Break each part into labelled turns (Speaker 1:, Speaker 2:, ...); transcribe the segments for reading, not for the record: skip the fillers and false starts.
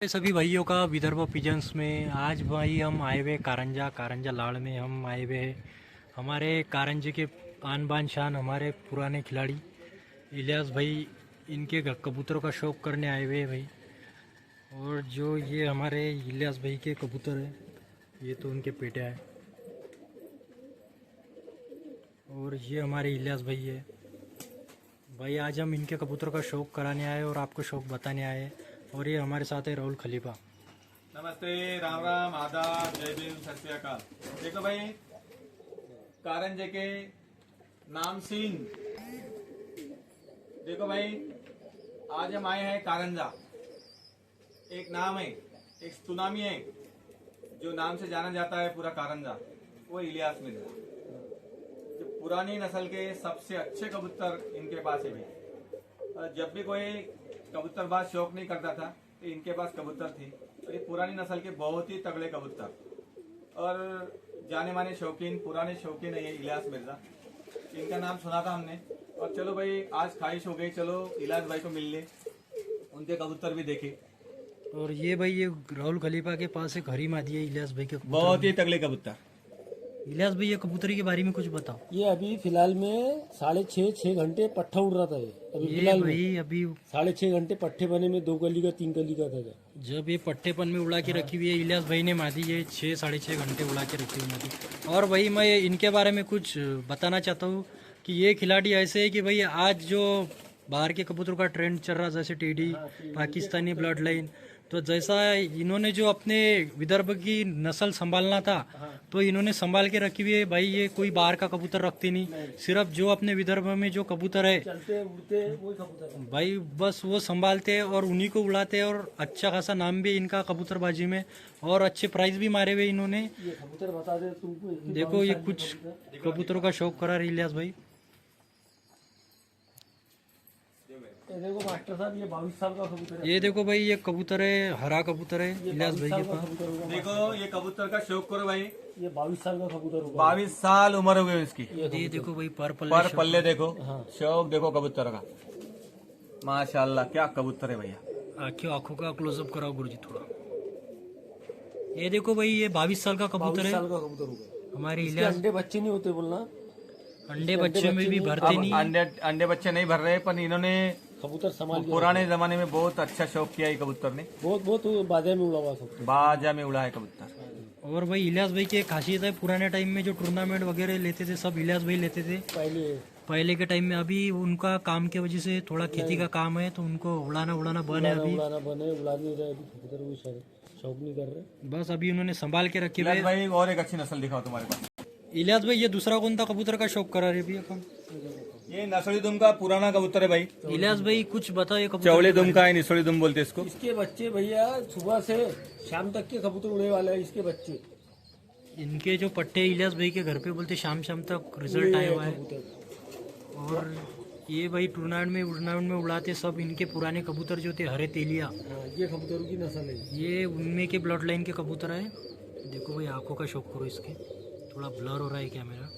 Speaker 1: सभी भाइयों का विदर्भ पिजन्स में आज भाई हम आए हुए कारंजा लाड़ में हम आए हुए हैं। हमारे कारंजे के आन बान शान हमारे पुराने खिलाड़ी इलियास भाई इनके कबूतरों का शौक करने आए हुए हैं भाई। और जो ये हमारे इलियास भाई के कबूतर है, ये तो उनके पेटे हैं। और ये हमारे इलियास भाई है भाई। आज हम इनके कबूतर का शौक कराने आए और आपको शौक बताने आए हैं। और ये हमारे साथ है राहुल खलीफा।
Speaker 2: नमस्ते, राम राम, आदाब, जय भीम, सत श्री अकाल। देखो भाई, कारंजे के नाम सीन। देखो भाई, आज हम आए हैं कारंजा। एक नाम है, एक सुनामी है जो नाम से जाना जाता है पूरा कारंजा, वो इलियास मिर्जा। जो पुरानी नस्ल के सबसे अच्छे कबूतर इनके पास है भाई। और जब भी कोई कबूतरबाज शौक नहीं करता था तो इनके पास कबूतर थी। और ये पुरानी नस्ल के बहुत ही तगड़े कबूतर और जाने माने शौकीन, पुराने शौकीन है ये इलियास मिर्जा। इनका नाम सुना था हमने। और चलो भाई, आज ख्वाहिश हो गई, चलो इलियास भाई को मिल ले, उनके कबूतर भी देखे।
Speaker 1: और ये भाई ये राहुल खलीफा के पास एक हरी मादी है इलियास भाई के कबूतर।
Speaker 2: बहुत ही तगड़े कबूतर।
Speaker 1: इलियास भाई ये कबूतरी के बारे में कुछ बताओ।
Speaker 3: ये अभी फिलहाल में 6.5 घंटे पट्ठा उड़ रहा था। ये अभी
Speaker 1: ये
Speaker 3: फिलहाल
Speaker 1: भाई अभी
Speaker 3: 6.5 घंटे पट्ठे बने में 2 कली का 3 कली का था।
Speaker 1: जब ये पट्टेपन में उड़ा के रखी हुई है इलियास भाई ने मादी, ये 6-6.5 घंटे उड़ा के रखी हुई मादी। और भाई मैं इनके बारे में कुछ बताना चाहता हूँ कि ये खिलाड़ी ऐसे है कि भाई आज जो बाहर के कबूतरों का ट्रेंड चल रहा, जैसे टीडी, पाकिस्तानी ब्लड लाइन, तो जैसा इन्होंने जो अपने विदर्भ की नस्ल संभालना था तो इन्होंने संभाल के रखी हुई है भाई। ये कोई बाहर का कबूतर रखते नहीं, सिर्फ जो अपने विदर्भ में जो कबूतर है
Speaker 3: चलते उड़ते वही कबूतर
Speaker 1: भाई बस वो संभालते हैं और उन्हीं को उड़ाते हैं। और अच्छा खासा नाम भी इनका कबूतरबाजी में, और अच्छे प्राइज भी मारे हुए इन्होंने।
Speaker 3: ये कबूतर बता दे तुमको।
Speaker 1: देखो ये कुछ कबूतरों का शौक करा रहे इलियास भाई।
Speaker 3: ये देखो मास्टर साहब, ये 22 साल का कबूतर है।
Speaker 1: ये देखो भाई, ये कबूतर है, हरा कबूतर है इलियास भाई के पास।
Speaker 3: कबूतर होगा।
Speaker 2: देखो ये कबूतर का शौक करो भाई।
Speaker 3: ये 22 साल का कबूतर होगा।
Speaker 2: 22 साल उम्र हो गई इसकी।
Speaker 1: ये देखो भाई पर
Speaker 2: पर पल्ले देखो, शौक देखो कबूतर का, माशाल्लाह क्या कबूतर है भैया।
Speaker 1: आंखों का क्लोजअप कराओ गुरुजी थोड़ा। ये देखो भाई, ये 22 साल का कबूतर
Speaker 3: 22
Speaker 1: है
Speaker 3: साल का कबूतर होगा।
Speaker 1: हमारे
Speaker 3: इसके
Speaker 1: इलियास।
Speaker 3: अंडे बच्चे नहीं होते बोलना।
Speaker 1: अंडे बच्चे में भी भरते
Speaker 2: अब
Speaker 1: नहीं।
Speaker 2: अंडे बच्चे नहीं भर रहे, पर इन्होंने
Speaker 3: कबूतर संभाल के
Speaker 2: पुराने जमाने में बहुत अच्छा शौक किया है कबूतर ने।
Speaker 3: बहुत बाजा में उड़ा हुआ कबूतर।
Speaker 2: बाजा में उड़ा है कबूतर।
Speaker 1: और भाई इलियास भाई की एक खासियत है, पुराने टाइम में जो टूर्नामेंट वगैरह लेते थे सब इलियास भाई लेते थे पहले के टाइम में। अभी उनका काम की वजह से थोड़ा खेती का काम है तो उनको उड़ाना बन है अभी।
Speaker 3: उड़ा नहीं रहे अभी कबूतर, वो शौक नहीं कर रहे।
Speaker 1: बस अभी उन्होंने संभाल के रखे हुए।
Speaker 2: इलियास भाई और एक अच्छी नस्ल दिखाओ तुम्हारे पास।
Speaker 1: इलियास भाई ये दूसरा कौन सा कबूतर का शौक करा रहे भैया अपन?
Speaker 2: ये नसड़ी दुम का पुराना कबूतर है भाई।
Speaker 1: इलियास भाई कुछ बताओ ये कबूतर।
Speaker 2: चौले दुम का है, निसोड़ी दुम बोलते इसको।
Speaker 3: इसके बच्चे भैया सुबह से शाम तक के कबूतर उड़ने वाले हैं इसके बच्चे।
Speaker 1: इनके जो पट्टे इलियास भाई के घर पे बोलते शाम तक रिजल्ट आया हुआ है। और ये भाई टूर्नामेंट में उड़ाते सब इनके पुराने कबूतर जो थे, हरे तेलिया।
Speaker 3: ये कबूतरों की नस्ल है।
Speaker 1: ये उनमें के ब्लड लाइन के कबूतर है। देखो भाई आंखों का शौक करो इसके, थोड़ा ब्लर हो रहा है कैमरा।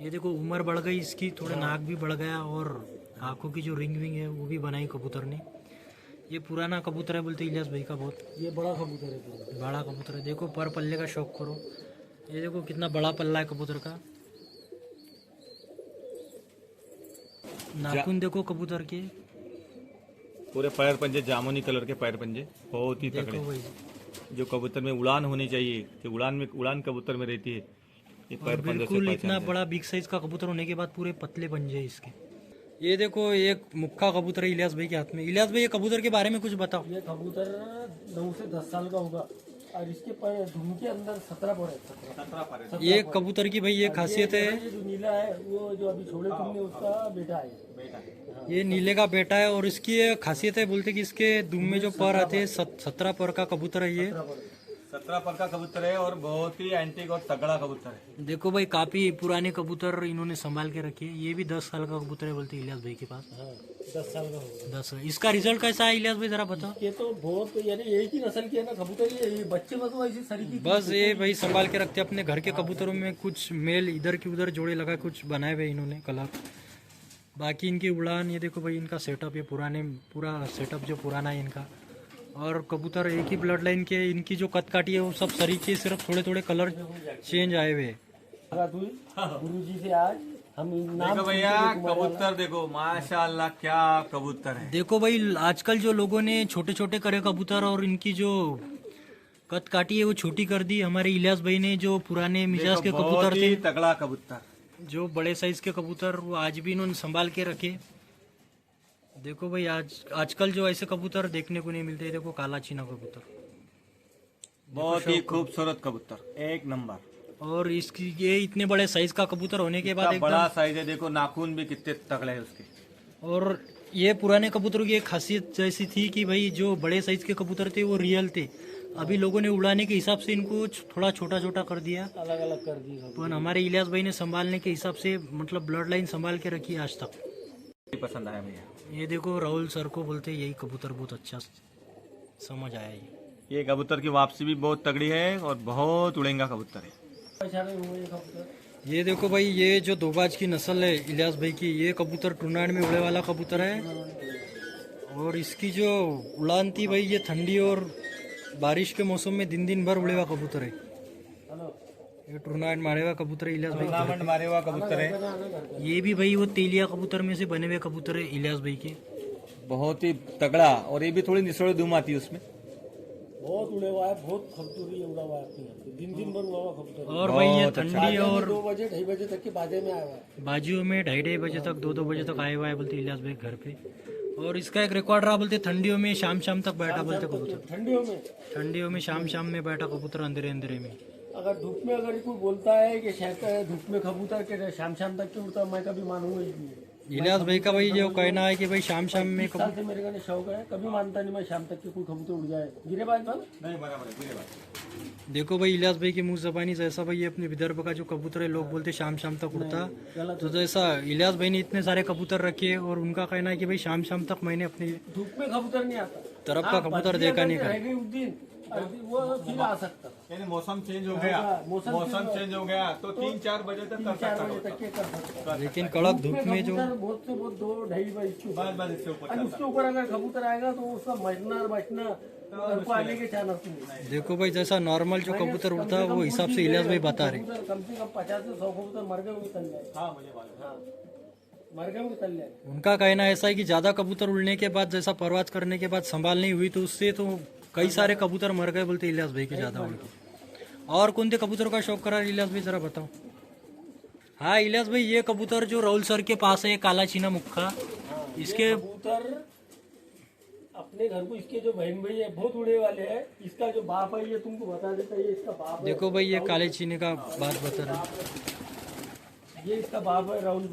Speaker 1: ये देखो उम्र बढ़ गई इसकी, थोड़ा नाक भी बढ़ गया और आंखों की जो रिंग है वो भी बनाई कबूतर ने। ये पुराना कबूतर है बोलते इलियास भाई का बहुत।
Speaker 3: ये बड़ा कबूतर है।
Speaker 1: बड़ा कबूतर है। देखो पर पल्ले का शौक करो, ये देखो कितना बड़ा पल्ला है कबूतर का। नाखून देखो कबूतर के,
Speaker 2: पूरे पैर पंजे जामुनी कलर के पैर पंजे, बहुत ही
Speaker 1: देखो
Speaker 2: तगड़े।
Speaker 1: भाई।
Speaker 2: जो कबूतर में उड़ान होनी चाहिए, जो उड़ान कबूतर में रहती है, ये
Speaker 1: और
Speaker 2: पैर पंजे से
Speaker 1: बिल्कुल इतना
Speaker 2: पहचान
Speaker 1: बड़ा बिग साइज का कबूतर होने के बाद पूरे पतले पंजे हैं इसके। ये देखो एक मुक्का कबूतर है इलियास भाई के हाथ में। इलियास भाई ये कबूतर के बारे में कुछ बताओ।
Speaker 3: ये कबूतर 9 से 10 साल का होगा और इसके पर धुन के अंदर 17 पर है। 17
Speaker 1: ये कबूतर की भाई ये खासियत है,
Speaker 3: ये जो नीला है वो जो अभी छोड़े तुमने उसका बेटा है।
Speaker 1: ये नीले का बेटा है। और इसकी ये खासियत है, बोलते कि इसके दुम में जो पर आते हैं 17 पर का कबूतर है ये।
Speaker 2: 17 पर का कबूतर है और बहुत ही एंटीक और तगड़ा कबूतर है।
Speaker 1: देखो भाई काफी पुराने कबूतर इन्होंने संभाल के रखे हैं। ये भी 10 साल का कबूतर है बोलते इलियास भाई के पास।
Speaker 3: 10 साल का होगा।
Speaker 1: 10। इसका रिजल्ट कैसा है इलियास भाई जरा बताओ।
Speaker 3: ये तो बहुत, यानी एक ही नस्ल की है ना कबूतर। ये बच्चे मतलब ऐसी सरीकी।
Speaker 1: बस ये भाई संभाल के रखते हैं अपने घर के कबूतरों में। कुछ मेल इधर की उधर जोड़े लगा कुछ बनाए हुए इन्होंने कलर। बाकी इनकी उड़ान ये देखो भाई, इनका सेटअप ये पूरा सेटअप जो पुराना है इनका, और कबूतर एक ही ब्लड लाइन के, इनकी जो कद काटी है वो सब सरीके, सिर्फ थोड़े थोड़े कलर चेंज आए हुए हैं।
Speaker 3: गुरु जी से आज हम नाम
Speaker 2: देखो भैया कबूतर देखो माशाल्लाह क्या कबूतर है।
Speaker 1: देखो भाई आजकल जो लोगों ने छोटे छोटे करे कबूतर और इनकी जो कद काटी है वो छोटी कर दी। हमारे इलियास भाई ने जो पुराने मिजाज के
Speaker 2: देखो,
Speaker 1: कबूतर
Speaker 2: बहुत
Speaker 1: थे,
Speaker 2: ही तगड़ा कबूतर।
Speaker 1: जो बड़े साइज के कबूतर, वो आज भी इन्होंने संभाल के रखे। देखो भाई आजकल जो ऐसे कबूतर देखने को नहीं मिलते। देखो काला चीना कबूतर,
Speaker 2: बहुत ही खूबसूरत कबूतर, एक नंबर।
Speaker 1: और इसकी ये इतने बड़े साइज का कबूतर होने के बाद
Speaker 2: इतना बड़ा
Speaker 1: एकदम,
Speaker 2: साइज है, देखो नाखून भी कितने तगड़े हैं उसके।
Speaker 1: और ये पुराने कबूतरों की एक खासियत जैसी थी कि भाई जो बड़े साइज के कबूतर थे वो रियल थे। अभी लोगों ने उड़ाने के हिसाब से इनको थोड़ा छोटा छोटा कर दिया,
Speaker 3: अलग अलग कर दी सब।
Speaker 1: पर हमारे इलियास भाई ने संभालने के हिसाब से मतलब ब्लड लाइन संभाल के रखी है आज तक।
Speaker 2: पसंद आया भैया।
Speaker 1: ये देखो राहुल सर को बोलते यही कबूतर बहुत अच्छा समझ आया ये।
Speaker 2: कबूतर की वापसी भी बहुत तगड़ी है और बहुत उड़ेगा कबूतर है।
Speaker 3: पैसा नहीं हुआ ये कबूतर।
Speaker 1: ये देखो भाई ये जो दोबाज की नस्ल है इलियास भाई की, ये कबूतर टूर्नामेंट में उड़े वाला कबूतर है। और इसकी जो उड़ान थी भाई, ये ठंडी और बारिश के मौसम में दिन दिन भर उड़े हुआ कबूतर है।
Speaker 3: हेलो
Speaker 1: ये टूर्नामेंट मारे हुआ कबूतर है इलियास भाई का।
Speaker 2: टूर्नामेंट मारे हुआ कबूतर है।
Speaker 1: ये भी भाई वो तेलिया कबूतर में से बने हुए कबूतर है इलियास भाई के।
Speaker 2: बहुत ही तगड़ा, और ये भी थोड़ी निसोड़ धूम आती है उसमें।
Speaker 3: बहुत उड़े हुआ है, बहुत खूबसूरती उड़ा हुआ है अपने यहाँ पे। दिन दिन भर उड़ा हुआ कबूतर।
Speaker 1: और भाई ये
Speaker 2: बहुत अच्छा।
Speaker 1: ठंडी और
Speaker 3: 2 बजे 2:30 बजे तक के बाजे में आया हुआ है।
Speaker 1: बाजियों में 2:30 बजे तक 2 बजे तक आए हुआ है बोलते इलियास भाई घर पे। और इसका एक रिकॉर्ड रहा बोलते ठंडियों में शाम तक बैठा बोलते कबूतर।
Speaker 3: ठंडियों में
Speaker 1: ठंडियों में शाम में बैठा कबूतर अंधेरे अंधेरे में।
Speaker 3: अगर धूप में अगर कोई बोलता है कि शायद धूप में कबूतर के शाम तक के उड़ता, मैं कभी मानूंगा ही नहीं।
Speaker 1: इलियास भाई का भाई जो कहना है कि भाई शाम में
Speaker 3: 20 साल से मेरे का शौक है, कभी मानता नहीं मैं शाम तक के कोई कबूतर उड़ जाए। गिरे बात ना
Speaker 2: नहीं बराबर है, गिरे बात।
Speaker 1: देखो भाई इलियास भाई की मुंह जबानी जैसा भाई ये अपने विदर्भ का जो कबूतर है, लोग बोलते शाम तक उड़ता, तो जैसा इलियास भाई ने इतने सारे कबूतर रखे और उनका कहना है कि भाई शाम तक मैंने अपने
Speaker 3: धूप में कबूतर नहीं आता।
Speaker 1: तरफ का कबूतर देखा नहीं
Speaker 3: रह
Speaker 1: कर।
Speaker 3: गई उस दिन, वो फिर आ सकता।
Speaker 2: यानी मौसम चेंज हो गया, मौसम चेंज हो गया तो 3-4 बजे तक कर
Speaker 3: 4
Speaker 2: सकता
Speaker 3: बजे
Speaker 2: है।
Speaker 3: तक के कर सकता।
Speaker 1: लेकिन कड़क धूप में जो
Speaker 3: कबूतर बहुत से बहुत 2-2.5 बजे इसके ऊपर।
Speaker 2: बस इससे ऊपर
Speaker 3: और उसके ऊपर अगर कबूतर आएगा तो उसका मरना और बचना घर को आने के चांस नहीं।
Speaker 1: देखो भाई जैसा नॉर्मल जो कबूतर उड़ता है वो हिसाब से इलियास भाई बता रहे।
Speaker 3: कबूतर कम से कम 50 से 100 कबूतर मर गए, वो तल जाए।
Speaker 2: हाँ मुझे मालूम है।
Speaker 3: हाँ, मर गए, वो तल जाए।
Speaker 1: उनका कहना ऐसा है कि ज्यादा कबूतर उड़ने के बाद, जैसा परवाज करने के बाद संभाल नहीं हुई तो उससे तो कई सारे कबूतर मर गए बोलते इलियास भाई के ज्यादा उड़ के। और कौन से कबूतरों का शौक करा इलियास भाई जरा बताओ। हाँ इलियास भाई ये कबूतर जो राहुल सर के पास है काला चीना मुक्खा, इसके
Speaker 3: कबूतर अपने घर को, इसके जो बहन भाई है बहुत उड़े वाले हैं। इसका जो बाप है ये तुमको बता देता है, ये इसका बाप है।
Speaker 1: देखो भाई ये काले चीने का बात बता रहे।
Speaker 3: ये इसका बाप है राहुल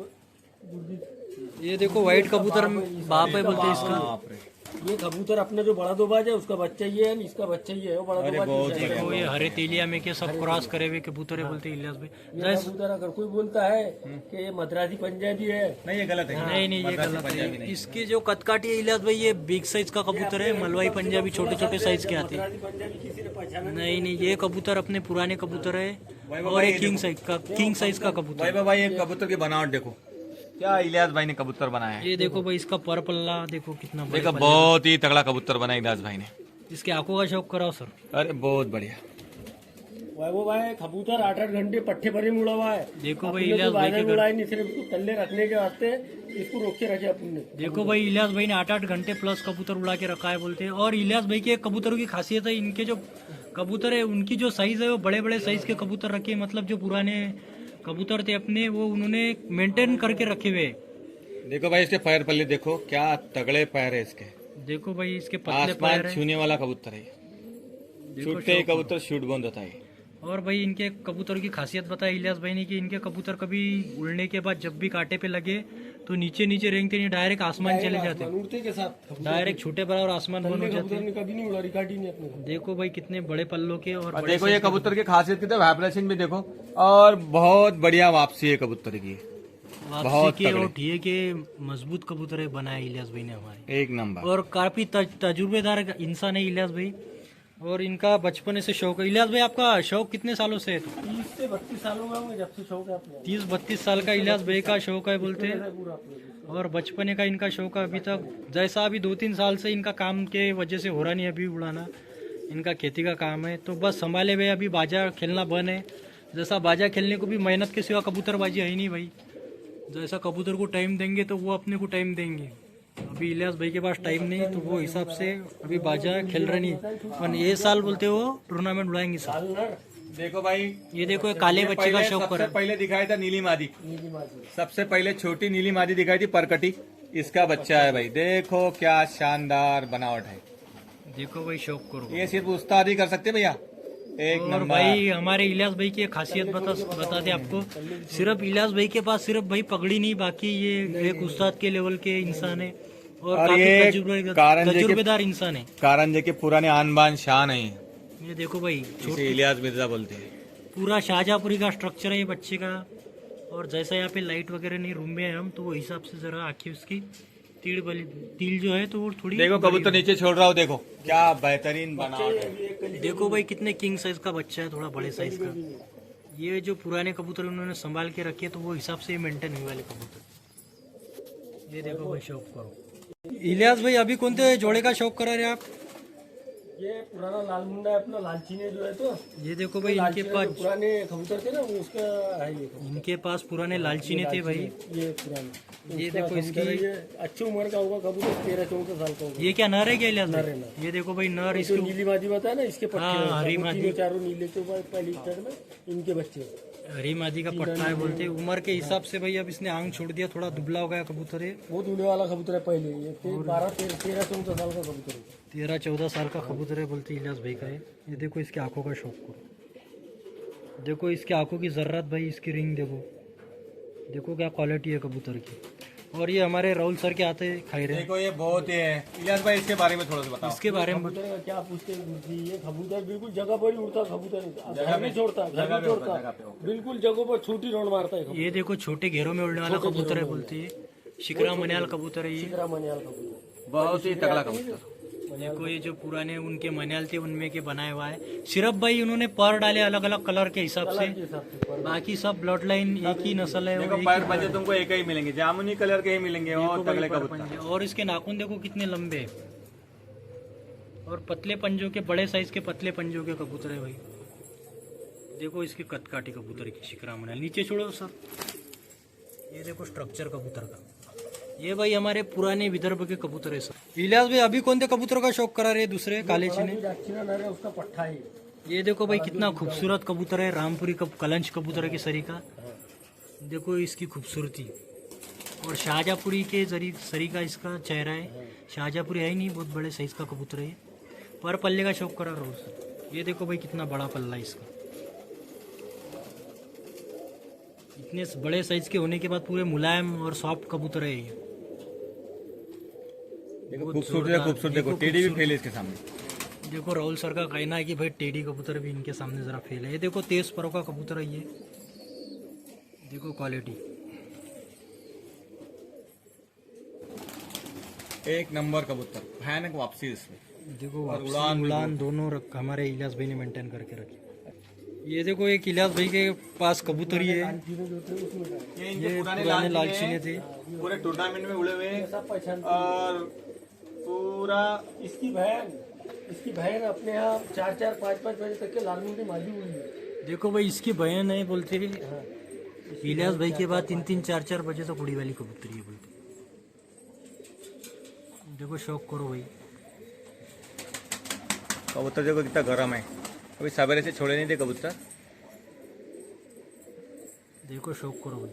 Speaker 3: गुरजीत।
Speaker 1: ये देखो व्हाइट कबूतर बाप है बोलते इसका।
Speaker 2: बाप रे।
Speaker 3: ये कबूतर अपने जो बड़ा दोबाज है उसका बच्चा ये है, इसका बच्चा ये है, वो बड़ा दोबाज है।
Speaker 1: देखो ये हरे तेलिया में के सब क्रॉस करे हुए कबूतर है बोलते इलियास भाई।
Speaker 3: ये कबूतर अगर कोई बोलता है कि ये मद्रासी पंजाबी है,
Speaker 2: नहीं ये गलत है।
Speaker 1: नहीं ये गलत है। इसकी जो कदकाठी है इलियास भाई ये बिग साइज का कबूतर है, मलवाई पंजाबी छोटे छोटे साइज के आते हैं।
Speaker 3: मद्रासी पंजाबी किसी ने पहचाना
Speaker 1: नहीं ये कबूतर अपने पुराने कबूतर है और ये किंग साइज का कबूतर है।
Speaker 2: भाई भाई ये कबूतर की बनावट देखो, क्या इलियास भाई ने कबूतर बनाया है।
Speaker 1: ये देखो भाई इसका पर पल्ला देखो कितना बड़ा।
Speaker 2: देखो बहुत ही तगड़ा कबूतर बनाया इलियास भाई ने।
Speaker 1: इसके आंखों का शौक कराओ सर।
Speaker 2: अरे बहुत बढ़िया।
Speaker 3: वो भाई कबूतर 8-8 घंटे पट्टे भरे में उड़ा हुआ है।
Speaker 1: देखो भाई
Speaker 3: अपने
Speaker 1: इलियास
Speaker 3: तो
Speaker 1: भाई
Speaker 3: बाजार
Speaker 1: के
Speaker 3: में
Speaker 1: घर,
Speaker 3: उड़ाए नहीं, सिर्फ इसको तल्ले रखने के वास्ते इसको रोक के रखे अपन ने।
Speaker 1: देखो भाई इलियास भाई ने 8-8 घंटे प्लस कबूतर उड़ा के रखा है बोलते हैं। और इलियास भाई के कबूतरों की खासियत है, इनके जो कबूतर है उनकी जो साइज है वो बड़े बड़े साइज के कबूतर रखे हैं। मतलब जो पुराने कबूतर थे अपने वो उन्होंने मेंटेन करके रखे हुए।
Speaker 2: देखो भाई इसके पैर पल्ले देखो, क्या तगड़े पैर है इसके।
Speaker 1: देखो भाई इसके पतले पैर
Speaker 2: आसमान
Speaker 1: है।
Speaker 2: छूने वाला कबूतर है। छूटते ही कबूतर शूट बंद होता है।
Speaker 1: और भाई इनके कबूतर की खासियत बताई इलियास भाई ने कि इनके कबूतर कभी उड़ने के बाद जब भी कांटे पे लगे तो नीचे रेंगते नहीं, डायरेक्ट आसमान चले जाते,
Speaker 3: उड़ते के साथ
Speaker 1: डायरेक्ट छोटे बराबर आसमान बन हो जाते।
Speaker 3: कबूतर ने कभी नहीं उड़ा, रिकॉर्ड ही नहीं अपने को।
Speaker 1: देखो भाई कितने बड़े पल्लों के और बड़े
Speaker 2: देखो ये कबूतर की खासियत कितने वाइब्रेशन भी देखो, और बहुत बढ़िया वापसी है कबूतर की।
Speaker 1: वापसी के और ठिए के मजबूत कबूतर बनाए इलियास भाई ने हमारे।
Speaker 2: एक नंबर।
Speaker 1: और काफी तजुर्बेदार इंसान है इलियास भाई। और इनका बचपन से शौक है। इलियास भाई आपका शौक कितने सालों से है?
Speaker 3: 30 से 32 सालों का हूँ, जब से शौक है अपने
Speaker 1: 30-32 साल का इलियास भाई का शौक है बोलते हैं।
Speaker 3: पूरा अपने।
Speaker 1: और बचपन का इनका शौक है अभी तक। जैसा अभी 2-3 साल से इनका काम के वजह से हो रहा नहीं अभी उड़ाना, इनका खेती का काम है तो बस संभाले हुए अभी बाजा खेलना बंद है। जैसा बाजा खेलने को भी मेहनत के सिवा कबूतरबाजी है ही नहीं भाई। जैसा कबूतर को टाइम देंगे तो वो अपने को टाइम देंगे। अभी इलियास भाई के पास टाइम नहीं तो वो हिसाब से अभी बाजा खेल रहे नहीं। पर ये साल बोलते हो टूर्नामेंट उड़ाएंगे सर।
Speaker 2: देखो भाई,
Speaker 1: ये देखो ये काले बच्चे का शौक कर
Speaker 2: सबसे पहले दिखाया था नीली मादी,
Speaker 3: नीली मादी।
Speaker 2: सबसे पहले छोटी नीली मादी दिखाई थी परकटी, इसका बच्चा है भाई। देखो क्या शानदार बनावट है।
Speaker 1: देखो भाई शौक करो।
Speaker 2: ये सिर्फ उस्ताद ही कर सकते भैया, एक
Speaker 1: और
Speaker 2: नंबर।
Speaker 1: भाई हमारे इलियास भाई की एक खासियत बता दे आपको। सिर्फ इलियास भाई के पास सिर्फ भाई पगड़ी नहीं, बाकी ये एक उस्ताद के लेवल के इंसान है और
Speaker 2: और
Speaker 1: काफी
Speaker 2: ये
Speaker 1: तजुर्बेदार इंसान है।
Speaker 2: कारंजे के पुराने आन बान शान है,
Speaker 1: ये देखो भाई
Speaker 2: इसे इलियास मिर्जा बोलते हैं।
Speaker 1: पूरा शाहजहांपुरी का स्ट्रक्चर है ये बच्चे का। और जैसा यहाँ पे लाइट वगैरह नहीं रूम में है हम, तो वो हिसाब से जरा आंखें उसकी तिल जो है तो वो थोड़ी
Speaker 2: देखो कबूतर नीचे छोड़ रहा हूँ, देखो क्या बेहतरीन बनावट है।
Speaker 1: देखो भाई कितने किंग साइज का बच्चा है, थोड़ा बड़े साइज का। ये जो पुराने कबूतर उन्होंने संभाल के रखे तो वो हिसाब से मेंटेन हुए वाले कबूतर। ये देखो भाई शौक करो। इलियास भाई अभी कौन से जोड़े का शौक करा रहे आप?
Speaker 3: ये पुराना लाल मुंडा है अपना, लालची ने जो है तो
Speaker 1: ये देखो भाई इनके पास
Speaker 3: पुराने कबूतर थे ना, वो उसका है ये कबूतर।
Speaker 1: इनके पास पुराने लालचीने थे भाई।
Speaker 3: ये पुराने,
Speaker 1: ये
Speaker 3: उसका
Speaker 1: देखो
Speaker 3: कबूतर है,
Speaker 1: इसकी
Speaker 3: ये अच्छी उम्र का होगा कबूतर, 13-14 साल का होगा।
Speaker 1: ये क्या नर है क्या इलियास
Speaker 3: नर
Speaker 1: भाई?
Speaker 3: है, नर।
Speaker 1: ये देखो भाई नर
Speaker 3: इसको
Speaker 1: इसके
Speaker 3: नीली मादी बताया ना, इसके पट्टे
Speaker 1: हाँ,
Speaker 3: हैं।
Speaker 1: हरी
Speaker 3: वो
Speaker 1: मादी।
Speaker 3: तीनों चारों नीले के ऊपर पहली स्टेट में इनके बच्चे हैं।
Speaker 1: हरी मादी का पट्टा है बोलते हैं। उम्र के हिसाब से भाई अब इसने आंग छोड़ दिया, थोड़ा दुबला हो गया कबूतर है।
Speaker 3: बहुत उड़ने वाला कबूतर है पहले, ये 13-14 साल का कबूतर है।
Speaker 1: 13-14 साल का कबूतर है बोलते इलियास भाई का है। ये देखो इसकी आंखों का शौक करो। देखो इसकी आंखों की जर्रत भाई, इसकी रिंग देखो, देखो क्या क्वालिटी है कबूतर की। और ये हमारे राहुल सर के आते खाई रहे हैं।
Speaker 2: देखो ये बहुत है। इलियास भाई इसके बारे में थोड़ा सा बताओ।
Speaker 1: इसके बारे में
Speaker 3: कबूतर का क्या पूछते हैं गुरुजी, ये कबूतर बिल्कुल जगह पर ही उड़ता कबूतर, घर नहीं छोड़ता, घर नहीं छोड़ता, बिल्कुल जगह पर छोटी राउंड मारता है।
Speaker 1: ये देखो छोटे घेरों में उड़ने वाला कबूतर है बोलते हैं। शिकरा मनियाल कबूतर है ये।
Speaker 3: शिकरा मनियाल कबूतर
Speaker 2: बहुत ही तगड़ा कबूतर।
Speaker 1: देखो ये जो पुराने उनके मनियाल थे उनमें के बनाया हुआ है। सिर्फ भाई उन्होंने पर डाले अलग अलग कलर के हिसाब से,
Speaker 3: के हिसाब से।
Speaker 1: बाकी सब ब्लड लाइन एक ही नस्ल है।
Speaker 2: देखो
Speaker 1: और एक
Speaker 2: पैर
Speaker 1: ही
Speaker 2: बजे तुमको एक ही मिलेंगे, जामुनी कलर के ही मिलेंगे और
Speaker 1: देखो
Speaker 2: तगड़े
Speaker 1: भाई
Speaker 2: कबूतर।
Speaker 1: पंजे। और इसके नाखून देखो कितने लंबे हैं और पतले पंजों के, बड़े साइज के पतले पंजों के कबूतर है भाई। देखो इसकी कदकाठी कबूतर की शिकरा मनियाल। नीचे छोड़ो सर। ये देखो स्ट्रक्चर कबूतर का। ये भाई हमारे पुराने विदर्भ के कबूतर है सर। इलियास भाई अभी कौन से कबूतर का शौक करा रहे हैं? दूसरे काले चीने।
Speaker 3: जागचीना नर है, उसका पट्टा है।
Speaker 1: ये देखो भाई कितना खूबसूरत कबूतर है, रामपुरी कलंच कबूतर है केसरी का। देखो इसकी खूबसूरती। और शाहजहांपुरी के सरी का इसका चेहरा है। शाहजहांपुरी है ही नहीं, बहुत बड़े साइज का कबूतर है। पर पल्ले का शौक करा रोज। ये देखो भाई कितना बड़ा पल्ला है इसका। इतने बड़े साइज के होने के बाद पूरे मुलायम और सॉफ्ट कबूतर है ये।
Speaker 2: देखो खूबसूरत है, खूबसूरत। देखो टेडी भी फेल है इसके सामने।
Speaker 1: देखो राहुल सर का कहना है कि भाई टेडी कबूतर भी इनके सामने जरा फेल है। ये देखो 23 परों का कबूतर है ये। देखो क्वालिटी
Speaker 2: एक नंबर कबूतर, भयानक वापसी इसमें।
Speaker 1: देखो
Speaker 2: और
Speaker 1: वापसी,
Speaker 2: उड़ान भी
Speaker 1: उड़ान दोनों हमारे इलियास भाई ने मेंटेन करके रखी। ये देखो एक इलियास भाई के पास कबूतर ही है।
Speaker 2: ये इनके
Speaker 1: ये
Speaker 2: पुराने
Speaker 1: पुराने
Speaker 2: लाल
Speaker 1: लालचीने थे।
Speaker 2: पूरे टूर्नामेंट में उड़े हुए हैं।
Speaker 3: सब पहचान।
Speaker 2: और पूरा
Speaker 3: इसकी बहन अपने यहाँ 4-4, 5-5 बजे तक के लाल मुंडी मादी हुई है।
Speaker 1: देखो भाई इसकी बहन है बोलते हैं। इलियास भाई के बाद 3-3, 4-4 बजे तक उड़ी वाली कबूतरी है बोलते। देखो शौक करो भाई।
Speaker 2: कबूतर देखो कितना गर्म है, अभी सवेरे से छोड़े नहीं थे कबूतर।
Speaker 1: देखो शौक करो भाई।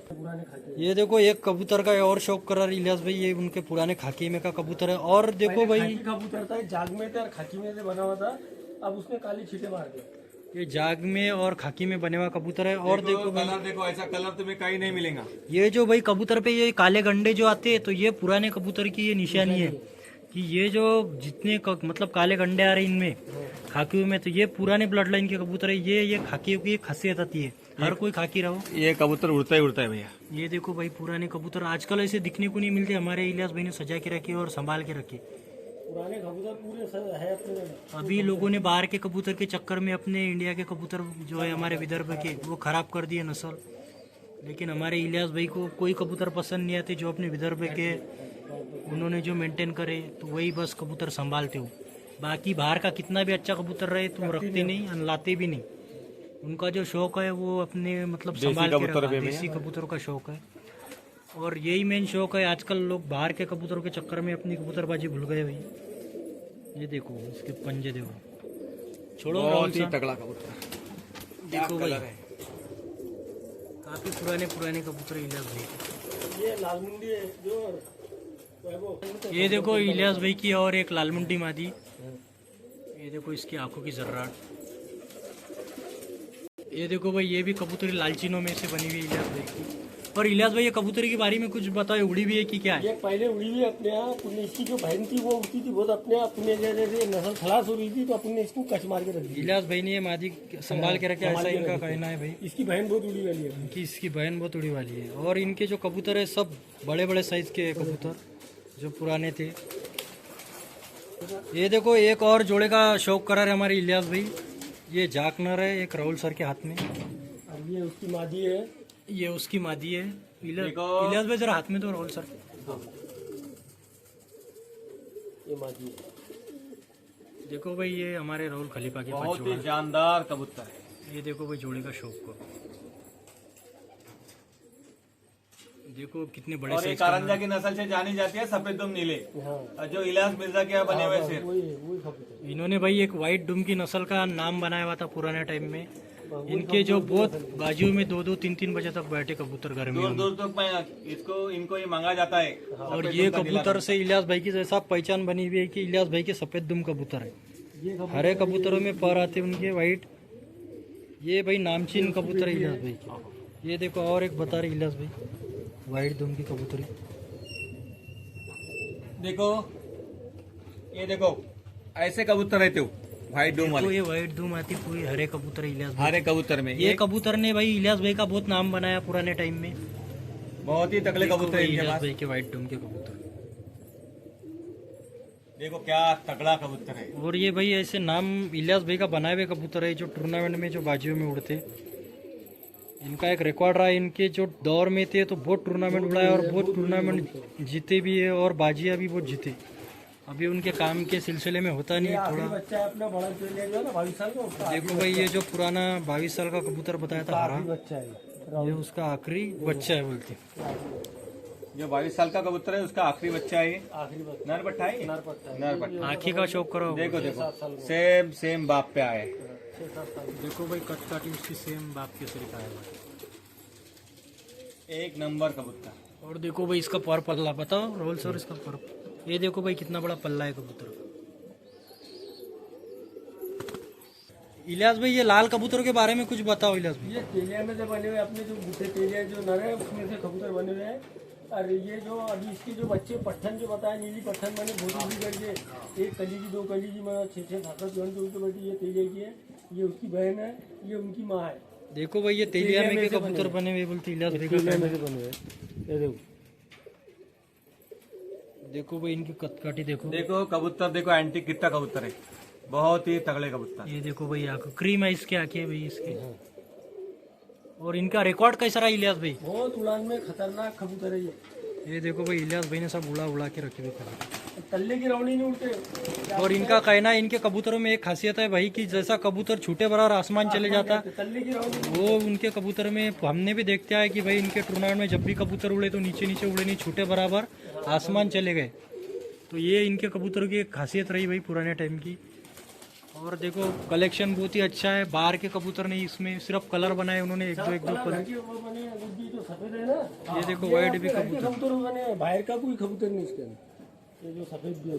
Speaker 1: ये देखो एक कबूतर का और शौक करा इलियास भाई। ये उनके पुराने खाकी में का कबूतर है। और देखो भाई
Speaker 3: खाकी कबूतर था, जाग में था और खाकी में से बना हुआ था, अब उसने काली छींटे मार दिया।
Speaker 1: ये जाग में और खाकी में बने हुआ कबूतर है। और देखो भाई
Speaker 2: कलर देखो, ऐसा कलर तुम्हें कहीं नहीं मिलेगा।
Speaker 1: ये जो भाई कबूतर पे ये काले गंडे जो आते हैं तो ये पुराने कबूतर की ये निशानी है कि ये जो जितने मतलब काले गंडे आ रहे हैं इनमें खाकियों में, तो ये पुराने ब्लड लाइन के कबूतर है। ये खाकियों की एक खासियत आती है, हर कोई खाकी रहो।
Speaker 2: ये कबूतर उड़ता ही उड़ता है भैया।
Speaker 1: ये देखो भाई पुराने कबूतर आजकल ऐसे दिखने को नहीं मिलते। हमारे इलियास भाई ने सजा के रखे और संभाल के रखे।
Speaker 3: पुराने कबूतर पूरे है अपने घर।
Speaker 1: अभी लोगों ने बाहर के कबूतर के चक्कर में अपने इंडिया के कबूतर जो है हमारे विदर्भ के वो खराब कर दिए नस्ल। लेकिन हमारे इलियास भाई को कोई कबूतर पसंद नहीं आते जो अपने विदर्भ के उन्होंने जो मेंटेन करे, तो वही बस कबूतर संभालते हो। बाकी बाहर का कितना भी अच्छा कबूतर रहे तो वो रखते नहीं और लाते भी नहीं। उनका जो शौक है वो अपने मतलब संभाल के रखा, देसी कबूतरों का शौक है। और यही मेन शौक है। आजकल लोग बाहर के कबूतरों के चक्कर में अपनी कबूतरबाजी भूल गए भाई। ये देखो इसके पंजे देखो, छोड़ो
Speaker 2: बहुत ही
Speaker 1: राहुल साहब।
Speaker 2: तगड़ा कबूतर
Speaker 1: देखो भाई,
Speaker 2: कलर है।
Speaker 1: काफी पुराने कबूतर इलियास भाई के।
Speaker 3: ये लाल मुंडी है जो वैभव।
Speaker 1: ये देखो इलियास भाई की और एक लाल मुंडी मादी। ये देखो इसकी आंखों की जर्राट। ये देखो भाई, ये भी कबूतरी लालचीनों में से बनी हुई है इलियास भाई की। और इलियास भाई ये कबूतरी के बारे में कुछ बताओ, उड़ी भी है कि क्या है?
Speaker 3: ये पहले उड़ी हुई अपने यहाँ, पुण्य इसकी जो बहन थी वो उड़ती थी बहुत अपने आप। पुण्य जैसे नस्ल खलास हो रही थी तो अपने इसको कच मार के रख दी।
Speaker 1: इलियास भाई ने ये मादी संभाल के रखे, ऐसा इनका कहना है भाई।
Speaker 3: इसकी बहन बहुत उड़ी वाली है।
Speaker 1: कि इसकी बहन बहुत उड़ी वाली है। और इनके जो कबूतर है सब बड़े बड़े साइज के कबूतर जो पुराने थे। ये देखो एक और जोड़े का शौक करा रहे हमारे इलियास भाई। ये जाकनर है एक राहुल सर के हाथ में।
Speaker 3: अब ये उसकी मादी है,
Speaker 1: ये उसकी मादी है।
Speaker 2: देखो।
Speaker 1: इलियास भाई जरा हाथ में तो राहुल सर।
Speaker 3: ये मादी है।
Speaker 1: देखो भाई ये हमारे राहुल खलीफा के पास
Speaker 2: बहुत
Speaker 1: जोड़ा
Speaker 2: ही
Speaker 1: है।
Speaker 2: जानदार कबूतर है।
Speaker 1: ये देखो भाई जोड़े का शौक को देखो कितने बड़े
Speaker 2: और ये
Speaker 1: साइज का।
Speaker 2: कारंजा की नस्ल से जानी जाती है सफेद दुम नीले,
Speaker 3: हाँ
Speaker 2: और जो इलियास मिर्जा के यहाँ बने हुए शेर।
Speaker 3: वही कबूतर।
Speaker 1: इन्होंने भाई एक व्हाइट डूम की नस्ल का नाम बनाया हुआ था पुराने टाइम में। इनके जो बहुत बाजू में 2-2, 3-3 बजे तक बैठे कबूतर गर्मियों
Speaker 2: दूर
Speaker 1: में।
Speaker 2: दूर तक मैं इनको ये मांगा जाता है।
Speaker 1: और ये कबूतर से इलियास भाई की जैसा पहचान बनी हुई है कि इलियास भाई के सफेद दुम कबूतर है।
Speaker 3: ये
Speaker 1: हरे कबूतरों में पर आते उनके व्हाइट। ये भाई नामचीन कबूतर है इलियास भाई के। ये देखो और एक बता रहे इलियास भाई व्हाइट दुम की कबूतरी।
Speaker 2: देखो ये देखो ऐसे कबूतर रहते हो व्हाइट डूम
Speaker 1: तो
Speaker 2: वाले।
Speaker 1: ये व्हाइट दुम आती पूरी हरे कबूतर है इलियास भाई।
Speaker 2: हरे कबूतर में
Speaker 1: ये कबूतर ने भाई इलियास भाई का बहुत नाम बनाया पुराने टाइम में।
Speaker 2: बहुत ही तगड़े कबूतर है इनके
Speaker 1: इलियास
Speaker 2: पास।
Speaker 1: भाई के व्हाइट डूम के कबूतर।
Speaker 2: देखो क्या तगड़ा कबूतर है।
Speaker 1: और ये भाई ऐसे नाम इलियास भाई का बनाए हुए कबूतर है जो टूर्नामेंट में जो बाजियों में उड़ते। इनका एक रिकॉर्ड रहा, इनके जो दौर में थे तो बहुत टूर्नामेंट उड़ाए और बहुत टूर्नामेंट जीते भी है और बाजियां भी बहुत जीते। अभी उनके काम के सिलसिले में होता नहीं
Speaker 3: आखिरी
Speaker 1: थोड़ा।
Speaker 3: बच्चा है अपना बड़ा जो है ना 22 साल का, उसका
Speaker 1: देखो भाई ये जो पुराना 22 साल का कबूतर बताया था हरा,
Speaker 3: आखिरी बच्चा है।
Speaker 1: ये उसका आखिरी बच्चा है बोलते।
Speaker 2: जो 22 साल का कबूतर है उसका आखिरी बच्चा है।
Speaker 3: आखिरी बच्चा
Speaker 2: नर पट्टा है।
Speaker 3: नर पट्टा है।
Speaker 2: नर पट्टा।
Speaker 1: आँखी का शौक करो।
Speaker 2: देखो देखो सेम बाप पे आए।
Speaker 3: 6-7 साल
Speaker 1: देखो भाई कट काटी उसकी सेम बाप के तरीका है।
Speaker 2: एक नंबर कबूतर।
Speaker 1: और देखो भाई इसका पर पल्ला बताओ रोल सर इसका पर। ये देखो भाई कितना बड़ा पल्ला है कबूतर का। इलियास भाई ये लाल कबूतरों के बारे में कुछ बताओ इलियास भाई।
Speaker 3: ये तेलिया में से बने हुए अपने जो बूढ़े तेलिया जो नर है उसमें से कबूतर बने हुए हैं। और ये जो अभी इसके जो बच्चे पट्ठन जो बताया नीली पट्ठन मैंने बहुत उड़ी करके एक कली की 2 कली की मैं 6-6 7 जोन के ऊपर बैठी। ये तेलिया की है, ये उसकी बहन है, ये उनकी माँ है।
Speaker 1: देखो भाई ये तेलिया में के कबूतर बने हुए बोलते इलियास भाई का
Speaker 3: तेलिया
Speaker 1: कहना
Speaker 3: में
Speaker 1: है।
Speaker 3: से बने हुए। ये देखो
Speaker 1: देखो भाई इनकी कटकाठी देखो।
Speaker 2: देखो कबूतर देखो एंटीक कितना कबूतर है। बहुत ही तगड़े कबूतर।
Speaker 1: ये देखो भाई आंख क्रीम है इसके आंखें भाई इसके। और इनका रिकॉर्ड कैसा रहा इलियास भाई?
Speaker 3: बहुत उड़ान में खतरनाक कबूतर है
Speaker 1: ये देखो भाई इलियास भाई ने सब उड़ा उड़ा के रखे हुए खड़े।
Speaker 3: तल्ले की रौनी नहीं उड़ते।
Speaker 1: और इनका कहना है इनके कबूतरों में एक खासियत है भाई कि जैसा कबूतर छूटे बराबर आसमान चले जाता
Speaker 3: तल्ले की रौनी
Speaker 1: वो उनके कबूतर में हमने भी देखते हैं कि भाई इनके टूर्नामेंट में जब भी कबूतर उड़े तो नीचे नीचे उड़े नहीं, छूटे बराबर आसमान चले गए। तो ये इनके कबूतरों की एक खासियत रही भाई पुराने टाइम की। और देखो कलेक्शन बहुत ही अच्छा है। बाहर के कबूतर नहीं, इसमें सिर्फ कलर बनाए उन्होंने एक दो कलर।
Speaker 3: घर के वो बने हैं, गुड्डी तो सफेद है ना।
Speaker 1: ये देखो वाइट भी
Speaker 3: आपके घर के
Speaker 1: कबूतर।
Speaker 3: कबूतर बने हैं, बाहर का कोई कबूतर नहीं इसके अंदर। ये जो सफेद भी है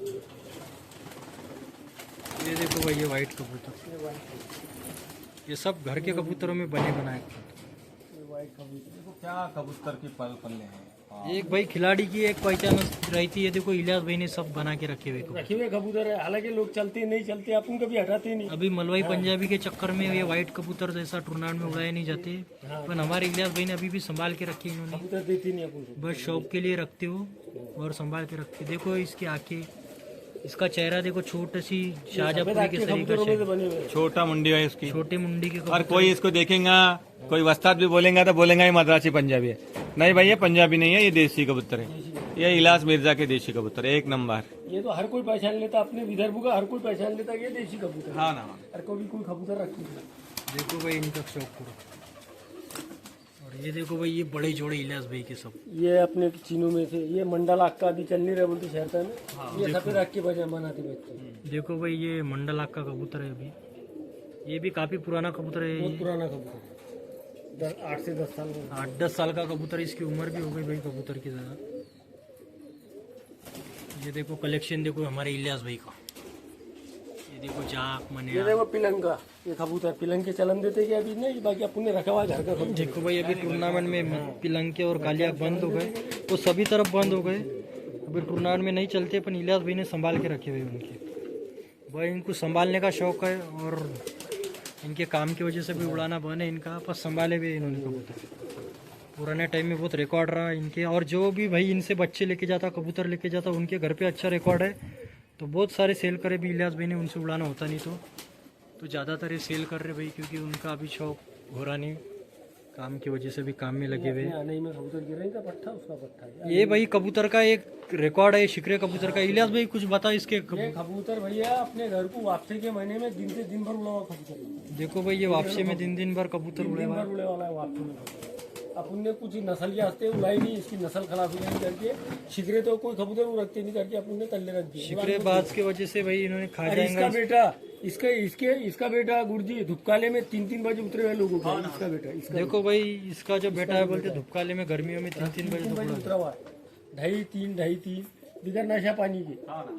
Speaker 1: ये देखो भाई ये वाइट कबूतर।
Speaker 3: ये वाइट कबूतर,
Speaker 1: ये सब घर के कबूतरों में बने बनाए।
Speaker 3: ये वाइट कबूतर।
Speaker 2: देखो क्या कबूतर की पल्ले हैं। हाँ।
Speaker 1: एक भाई खिलाड़ी की एक पहचान रहती है। देखो इलियास भाई ने सब बना के रखे हुए कबूतर।
Speaker 3: रखे हुए कबूतर है, हालांकि लोग चलते नहीं चलते, अपन कभी हटाते नहीं।
Speaker 1: अभी मलवाई पंजाबी के चक्कर में ये व्हाइट कबूतर जैसा टूर्नामेंट में उड़ाए नहीं जाते, पर हमारे इलियास भाई ने अभी भी संभाल के रखे इन्होंने।
Speaker 3: कबूतर देती नहीं अपन को।
Speaker 1: बस शौक के लिए रखते हो और संभाल के रखते। देखो इसकी आंखें इसका चेहरा देखो, छोटी सी शाहजहापुरी
Speaker 3: सफेद
Speaker 1: के
Speaker 3: के
Speaker 1: सरी का
Speaker 3: कबूतरों में से
Speaker 1: चेहरा,
Speaker 3: बने हुए हैं।
Speaker 2: छोटा मुंडी है इसकी।
Speaker 1: छोटी मुंडी के
Speaker 2: और
Speaker 1: कबूतर।
Speaker 2: कोई इसको देखेगा, कोई वस्ताद भी बोलेगा तो बोलेगा ये मद्रासी पंजाबी है। नहीं भाई, ये पंजाबी नहीं है, ये देसी कबूतर है। ये इलियास मिर्जा के देसी कबूतर है, एक नंबर।
Speaker 3: ये तो हर कोई पहचान लेता, अपने विदर्भ का हर कोई पहचान लेता कि ये देसी कबूतर है।
Speaker 2: हाँ ना।
Speaker 3: हर कोई कबूतर रखती है।
Speaker 1: देखो भाई इनका शौक पूरा। और ये देखो भाई, ये बड़े जोड़े इलियास भाई के सब।
Speaker 3: ये अपने चीनों में से ये मंडल आग का अभी चल नहीं रहा बोलते शहर में। ये सफेद आग के बजाय बनाते बच्चे।
Speaker 1: देखो भाई, ये मंडल आग का कबूतर है अभी। ये भी काफी पुराना कबूतर है।
Speaker 3: बहुत पुराना कबूतर है, 8 से 10 साल में।
Speaker 1: 8-10 साल का कबूतर, इसकी उम्र भी हो गई भाई कबूतर की ज़्यादा। ये देखो कलेक्शन देखो हमारे इलियास भाई का। ये देखो जाक
Speaker 3: ये
Speaker 1: मनिया।
Speaker 3: देखो पिलंग का, ये कबूतर पिलंग के चलन देते कि अभी नहीं, बाकी अपन ने रखा हुआ है घर का कबूतर।
Speaker 1: देखो भाई, अभी टूर्नामेंट में पिलंके और कालिया बंद हो गए, वो सभी तरफ बंद हो गए। अभी टूर्नामेंट में नहीं चलते, पर इलियास भाई ने संभाल के रखे हुए उनके। भाई इनको संभालने का शौक है, और इनके काम की वजह से भी उड़ाना बंद है इनका, पर संभाले भी इन्होंने कबूतर। पुराने टाइम में बहुत रिकॉर्ड रहा इनके, और जो भी भाई इनसे बच्चे लेके जाता, कबूतर लेके जाता, उनके घर पे अच्छा रिकॉर्ड है। तो बहुत सारे सेल करे भी इलियास भाई ने, उनसे उड़ाना होता नहीं तो ज़्यादातर ये सेल कर रहे भाई, क्योंकि उनका अभी शौक हो रहा नहीं, काम की वजह से भी काम में लगे हुए।
Speaker 3: आने में कबूतर गिरा ही था, पट्टा उसका पट्टा है।
Speaker 1: ये भाई कबूतर का एक रिकॉर्ड है, शिकरे कबूतर का। इलियास भाई कुछ बता इसके
Speaker 3: ये कबूतर भैया अपने घर को वापसी के महीने में दिन से दिन भर उड़ा हुआ कबूतर है।
Speaker 1: देखो भाई, ये वापसी में दिन भर कबूतर उड़े
Speaker 3: दिन
Speaker 1: हुआ
Speaker 3: भर उड़े वाला है वापसी में कबूतर। अपन ने कुछ नस्ल के हंसते उड़ाई नहीं, इसकी नस्ल खराब हो जाएगी करके शिकरे तो कोई कबूतर रखते नहीं करके अपन ने तल्ले रख दिए।
Speaker 1: शिकरे बाज की वजह से भाई इन्होंने खा
Speaker 3: और इसका
Speaker 1: जाएगा।
Speaker 3: बेटा इसका बेटा गुरुजी धुपकाले में 3-3 बजे उतरे हुए लोगों का। इसका बेटा
Speaker 1: देखो भाई, इसका जो बेटा है बोलते धुपकाले में गर्मियों में 3-3 बजे तक उड़ा।
Speaker 3: उतरा हुआ है, 2.5-3 बिगर नशा पानी के।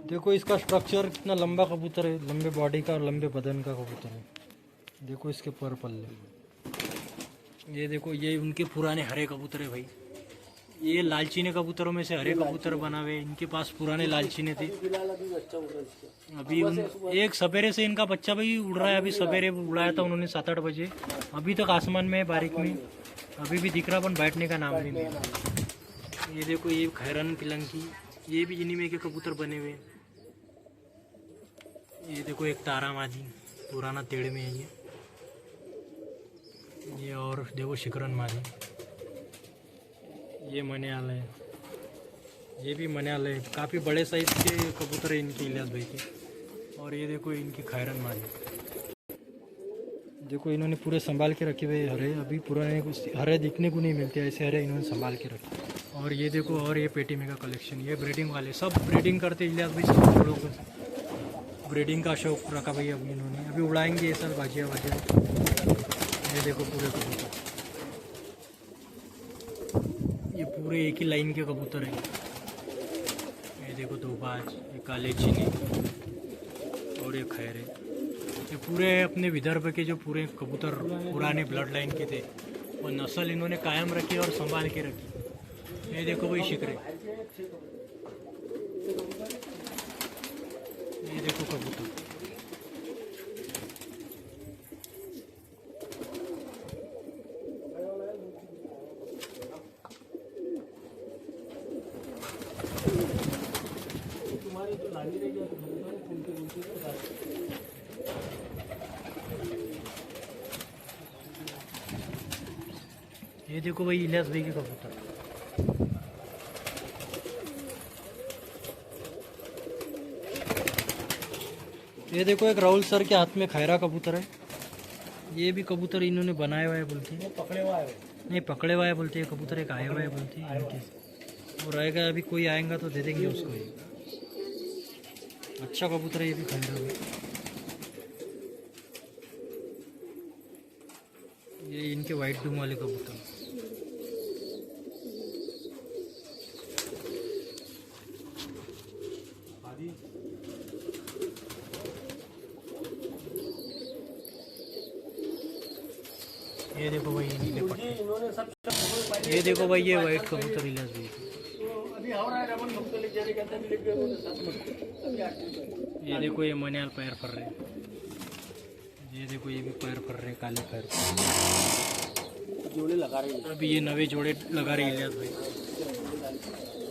Speaker 1: देखो इसका स्ट्रक्चर कितना लंबा कबूतर है, लंबे बॉडी का और लंबे बदन का कबूतर है। देखो इसके पर पल्ले। ये देखो, ये उनके पुराने हरे कबूतर है भाई। ये लालचीने कबूतरों में से हरे कबूतर बना हुए। इनके पास पुराने लालचीने थे।
Speaker 3: फिलहाल अभी बच्चा उड़ रहा है इसका।
Speaker 1: अभी एक सवेरे से इनका बच्चा भाई उड़ रहा है। अभी सवेरे उड़ाया था उन्होंने 7-8 बजे। अभी तक आसमान में है, बारीक में अभी भी दिख रहा, पर बैठने का नाम नहीं लिया। ये देखो, ये खैरन पिलंकी, ये भी इन्हीं में के कबूतर बने हुए। ये देखो एक तारा मादी, पुराना तेड़ में है ये। और देखो शिकरन मादी, ये मनियाल है, ये भी मनियाल है। काफ़ी बड़े साइज के कबूतर है इनके, इलियास भाई के। और ये देखो इनकी खैरन मादी। देखो इन्होंने पूरे संभाल के रखे हुए हरे। अभी पुराने हरे दिखने को नहीं मिलते, ऐसे हरे इन्होंने संभाल के रखे। और ये देखो, और ये पेटी में का कलेक्शन, ये ब्रीडिंग वाले सब ब्रीडिंग करते इलियास भाई। सब जोड़ों को ब्रीडिंग का शौक रखा भाई अभी इन्होंने। अभी उड़ाएंगे ये सब बाजिया बाजिया। ये देखो पूरे कबूतर, ये पूरे एक ही लाइन के कबूतर हैं। ये देखो दो बाज, ये काले चीनी और ये खैरे। ये पूरे अपने विदर्भ के जो पूरे कबूतर पुराने ब्लड लाइन के थे, वो नस्ल इन्होंने कायम रखी और संभाल के रखी। ये देखो भाई शिकरे, ये देखो कबूतर। ये देखो भाई इलियास भाई के कबूतर। ये देखो एक राहुल सर के हाथ में खैरा कबूतर है। ये भी कबूतर इन्होंने बनाया हुआ है बोलते हैं,
Speaker 3: पकड़े हुआ है
Speaker 1: नहीं पकड़े हुआ है बोलते हैं। कबूतर एक आया हुआ है बोलते हैं इनके, और रहेगा अभी कोई आएगा तो दे देंगे उसको। ये अच्छा कबूतर है, ये भी खैरा भी। ये इनके वाइट डूम वाले कबूतर। ये देखो भाई इनके पट्टे।
Speaker 3: इन्होंने सब
Speaker 1: ये देखो भाई, ये वाइट कबूतर इलियास भाई के।
Speaker 3: अभी हो रहा है रमन कबूतर लेके जाने कहता भी लेके गए सब अभी आके।
Speaker 1: ये देखो ये मनियाल पैर फर रहे। ये देखो ये भी पैर फर रहे, काले पैर।
Speaker 3: जोड़े लगा रहे हैं।
Speaker 1: अभी ये नवे जोड़े लगा रहे इलियास भाई।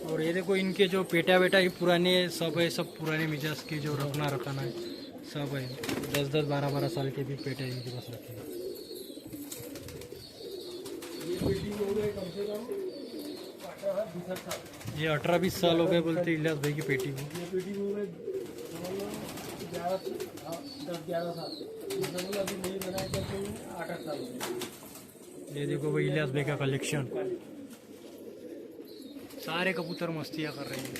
Speaker 1: और ये देखो इनके जो पेटा वेटा ये पुराने सब है, सब पुराने मिजाज के जो रखना है सब है। 10-10, 12-12 साल के भी पेटे इनके पास रखे हैं।
Speaker 3: ये पेटी में हो गए कम से कम 18-20 साल।
Speaker 1: ये 18-20 साल हो गए बोलते इलियास भाई की पेटी को।
Speaker 3: ये पेटी में हो गए 10-11 साल। ये जंगल अभी नहीं बनाया करते 8-8 साल हो गए।
Speaker 1: ये देखो भाई इलियास भाई का कलेक्शन, सारे कबूतर मस्तियाँ कर रहे हैं।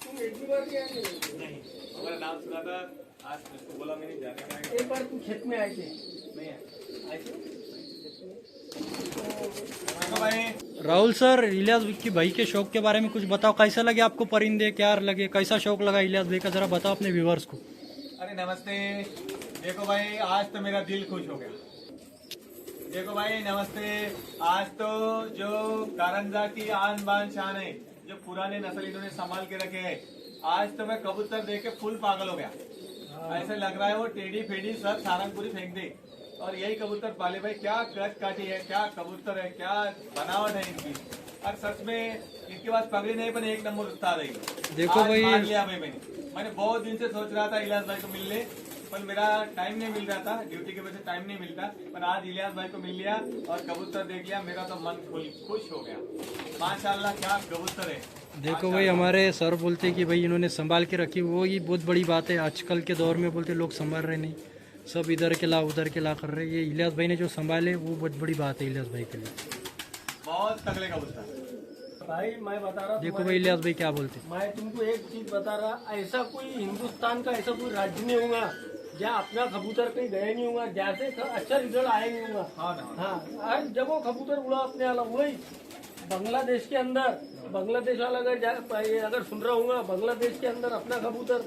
Speaker 3: तुम एक भी बार क्या नहीं?
Speaker 2: हमारा नाम सुना था, आज उसको बोला मैंने जाने का है।
Speaker 3: एक बार तुम खेत में आए थे।
Speaker 2: नहीं है।
Speaker 3: आए थे?
Speaker 2: देखो भाई,
Speaker 1: राहुल सर, इलियास की भाई के शौक के बारे में कुछ बताओ। कैसा लगे आपको परिंदे, क्या लगे, कैसा शौक लगा इलियास भाई का, जरा बताओ अपने व्यूवर्स को।
Speaker 2: अरे नमस्ते। देखो भाई, आज तो मेरा दिल खुश हो गया। देखो भाई नमस्ते। आज तो जो कारंजा की आन बान शान है, जो पुराने नस्ल इन्होंने संभाल के रखे हैं, आज तो मैं कबूतर देख के फुल पागल हो गया। ऐसे लग रहा है वो टेढ़ी फेडी सब सारंगपुरी फेंक दे। और यही कबूतर पाले भाई, क्या कद काटी है, क्या कबूतर है, क्या बनावट है इनकी। और सच में इनके पास पगड़ी नहीं, पर एक नंबर उस्ताद है।
Speaker 1: देखो
Speaker 2: आज
Speaker 1: भाई-
Speaker 2: मान लिया भाई मैंने बहुत दिन से सोच रहा था इलियास भाई को मिलने, पर मेरा टाइम नहीं मिल रहा था, ड्यूटी की वजह से टाइम नहीं मिलता। पर आज इलियास भाई को मिल लिया और कबूतर देख लिया, मेरा तो मन खुश हो गया। माशाल्लाह क्या कबूतर है।
Speaker 1: देखो भाई, हमारे सर बोलते कि भाई इन्होंने संभाल के रखी, वो ही बहुत बड़ी बात है। आजकल के दौर में बोलते लोग संभाल रहे नहीं, सब इधर के ला उधर के ला कर रहे। ये इलियास भाई ने जो संभाले वो बहुत बड़ी बात है इलियास भाई के लिए।
Speaker 2: बहुत तगड़े कबूतर।
Speaker 3: भाई मैं बता रहा
Speaker 1: देखो भाई इलियास भाई क्या बोलते।
Speaker 3: मैं तुमको एक चीज बता रहा, ऐसा कोई हिंदुस्तान का ऐसा कोई राज्य नहीं होगा जहाँ अपना कबूतर कहीं गया नहीं होगा, जैसे अच्छा रिजल्ट आया नहीं होगा।
Speaker 2: हाँ ना।
Speaker 3: हाँ, हर जगह कबूतर उड़ा अपने वाला वही। बांग्लादेश के अंदर, बांग्लादेश वाला अगर सुन रहा हूँ, बांग्लादेश के अंदर अपना कबूतर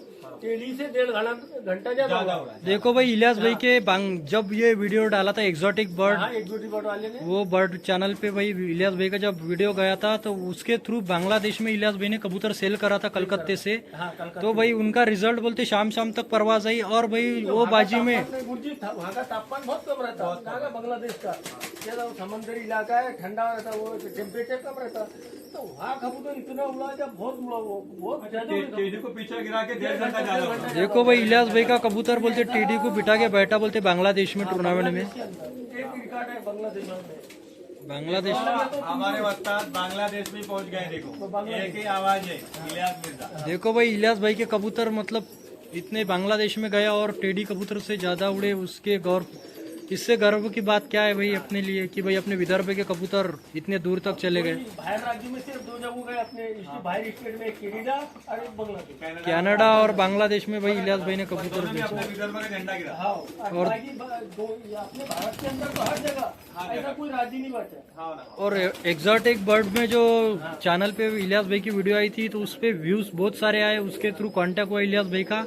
Speaker 3: टेढ़ी से 1.5 घंटा ज्यादा
Speaker 2: ज्यादा
Speaker 3: हुआ।
Speaker 2: हो रहा है।
Speaker 1: देखो भाई इलियास भाई के जब ये वीडियो डाला था एग्जॉटिक बर्ड,
Speaker 3: हाँ, एक ब्यूटी बर्ड वाले ने।
Speaker 1: वो बर्ड चैनल पे भाई इलियास भाई का जब वीडियो गया था तो उसके थ्रू बांग्लादेश में इलियास भाई ने कबूतर सेल करा था कलकत्ते से।
Speaker 3: हाँ, कल
Speaker 1: तो भाई उनका रिजल्ट बोलते शाम तक परवाज आई। और भाई वो बाजी में
Speaker 3: वहाँ का तापमान बहुत कम रहता है, वहाँ का बांग्लादेश का ज्यादा समुद्री इलाका है, ठंडा रहता है, वो टेम्परेचर कम रहता है। तो वहाँ कबूतर इतना उड़ा जब बहुत उड़ा, वो बहुत ज्यादा उड़ा।
Speaker 2: टेढ़ी को पीछे गिरा के 1.5 घंटा ज्यादा हो रहा है।
Speaker 1: देखो भाई इलियास भाई का कबूतर बोलते टीडी को बिठा के बैठा बोलते बांग्लादेश में टूर्नामेंट में।
Speaker 3: एक रिकॉर्ड है बांग्लादेश में।
Speaker 1: बांग्लादेश
Speaker 2: हमारे वस्ताद बांग्लादेश में पहुंच गए। देखो एक ही आवाज है, इलियास मिर्जा।
Speaker 1: देखो भाई इलियास भाई के कबूतर मतलब इतने बांग्लादेश में गया और टेडी कबूतर से ज्यादा उड़े। उसके गौर, इससे गर्व की बात क्या है भाई अपने लिए कि भाई अपने विदर्भ के कबूतर इतने दूर तक चले गए।
Speaker 3: बाहर राज्य में सिर्फ 2 जगह गए अपने, बाहर स्टेट में, एक कनाडा और एक बांग्लादेश।
Speaker 1: कनाडा और बांग्लादेश में भाई इलियास भाई ने कबूतर
Speaker 2: दोनों ने
Speaker 1: बेचे।
Speaker 2: अपने विदर्भ का झंडा गिरा।
Speaker 3: हाँ, और बाकी अपने भारत के अंदर तो हर जगह ऐसा कोई राज्य नहीं बचा।
Speaker 2: हाँ ना।
Speaker 1: और एग्जॉटिक बर्ड में जो चैनल पे इलियास भाई की वीडियो आई थी तो उस पे व्यूज बहुत सारे आए, उसके थ्रू कांटेक्ट हुआ इलियास भाई का।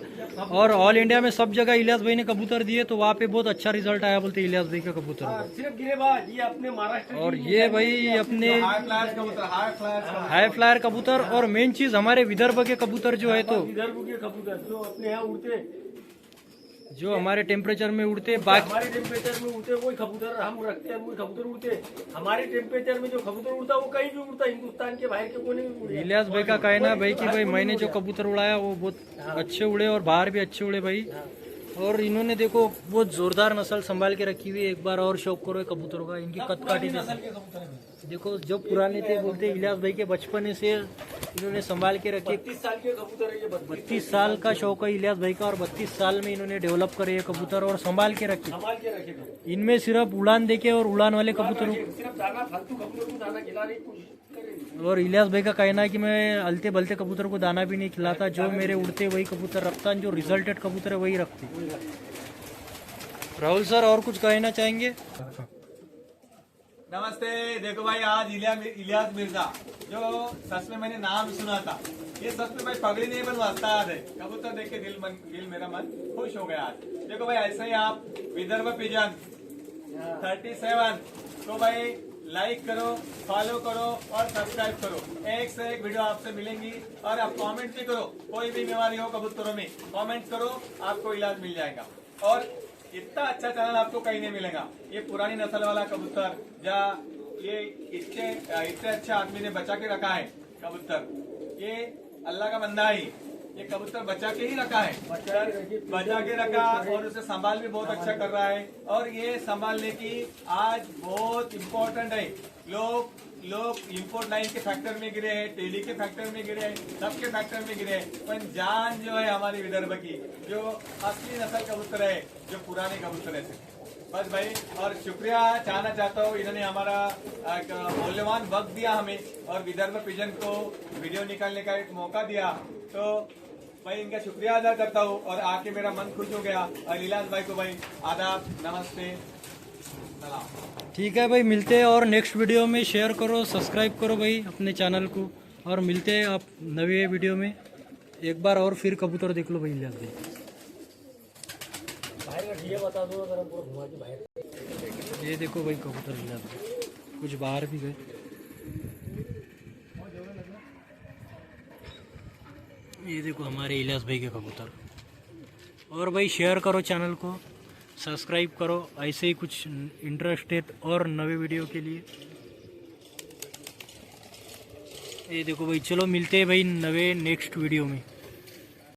Speaker 1: और ऑल इंडिया में सब जगह इलियास भाई ने कबूतर दिए तो वहाँ पे बहुत अच्छा रिजल्ट आया बोलते इलियास भाई का कबूतर
Speaker 3: हाँ,
Speaker 1: का।
Speaker 3: सिर्फ गिरेबाज ये अपने महाराष्ट्र
Speaker 1: और ये भाई अपने
Speaker 2: हाई क्लास कबूतर, हाई क्लास कबूतर।
Speaker 1: हाई फ्लायर कबूतर। और मेन चीज हमारे विदर्भ के कबूतर जो है तो
Speaker 3: विदर्भ के कबूतर जो अपने यहाँ उड़ते,
Speaker 1: जो हमारे टेम्परेचर में उड़ते बाकी
Speaker 3: हमारे टेम्परेचर में उड़ते वही कबूतर हम रखते हैं, वही कबूतर उड़ते। हमारे टेम्परेचर में जो कबूतर उड़ता वो कहीं भी उड़ता, हिंदुस्तान के बाहर के कोने भी उड़े।
Speaker 1: इलियास भाई का कहना है भाई कि भाई मैंने जो कबूतर उड़ाया वो बहुत अच्छे उड़े और बाहर भी अच्छे उड़े भाई। और इन्होंने देखो बहुत जोरदार नस्ल संभाल के रखी हुई है। एक बार और शौक करो कबूतरों का, इनकी कद काटी जैसे। देखो जो पुराने थे बोलते इलियास भाई के बचपन से इन्होंने संभाल के रखे।
Speaker 3: 32 साल के कबूतर है ये,
Speaker 1: 32 साल का शौक है इलियास भाई का और 32 साल में इन्होंने डेवलप करे ये कबूतर और संभाल के रखे।
Speaker 3: संभाल के रखे थे।
Speaker 1: इनमें सिर्फ उड़ान देके और उड़ान वाले कबूतरों
Speaker 3: सिर्फ दाना, फालतू कबूतर को दाना खिलाने की कोशिश करेंगे।
Speaker 1: और इलियास भाई का कहना है कि मैं अलते बलते कबूतर को दाना भी नहीं खिलाता, जो मेरे उड़ते वही कबूतर रखता, जो रिजल्टेड कबूतर है वही रखते। राहुल सर और कुछ कहना चाहेंगे?
Speaker 2: नमस्ते। देखो भाई आज इलियास मिर्जा, जो सच में मैंने नाम सुना था, ये सच में भाई पगड़ी नहीं बनवाता है। कबूतर देख के दिल मेरा मन खुश हो गया आज। देखो भाई ऐसे ही आप विदर्भ पिजन 37 तो भाई लाइक करो, फॉलो करो और सब्सक्राइब करो। एक से एक वीडियो आपसे मिलेंगी। और आप कमेंट भी करो, कोई भी बीमारी हो कबूतरों में कमेंट करो, आपको इलाज मिल जाएगा। और इतना अच्छा चैनल आपको कहीं नहीं मिलेगा। ये पुरानी नस्ल वाला कबूतर या ये इतने इतने अच्छे आदमी ने बचा के रखा है कबूतर। ये अल्लाह का बंदा है, ये कबूतर बचा के ही रखा है, बचा के रखा और उसे संभाल भी बहुत अच्छा कर रहा है। और ये संभालने की आज बहुत इम्पोर्टेंट है। लोग इंपोर्ट लाइन के फैक्टर में गिरे हैं, टेली के फैक्टर में गिरे हैं, सबके फैक्टर में गिरे हैं, पर जान जो है हमारी विदर्भ की, जो असली नस्ल कबूतर है, जो पुराने कबूतर है। बस भाई, और शुक्रिया चाहना चाहता हूँ, इन्होंने हमारा एक मूल्यवान वक्त दिया हमें और विदर्भ पिजन को वीडियो निकालने का एक मौका दिया। तो भाई इनका शुक्रिया अदा करता हूँ और आके मेरा मन खुश हो गया। और लीलास भाई को भाई आदाब, नमस्ते, सलाम।
Speaker 1: ठीक है भाई, मिलते हैं और नेक्स्ट वीडियो में। शेयर करो, सब्सक्राइब करो भाई अपने चैनल को, और मिलते हैं आप नवे वीडियो में। एक बार और फिर कबूतर देख लो भाई इलियास भाई।
Speaker 3: बाहर का ये बता दो अगर हमको घुमा के बाहर।
Speaker 1: ये देखो भाई कबूतर इलियास भाई, कुछ बाहर भी गए। ये देखो हमारे इलियास भाई के कबूतर। और भाई शेयर करो चैनल को, सब्सक्राइब करो ऐसे ही कुछ इंटरेस्टेड और नए वीडियो के लिए। ये देखो भाई, चलो मिलते हैं भाई नए नेक्स्ट वीडियो में।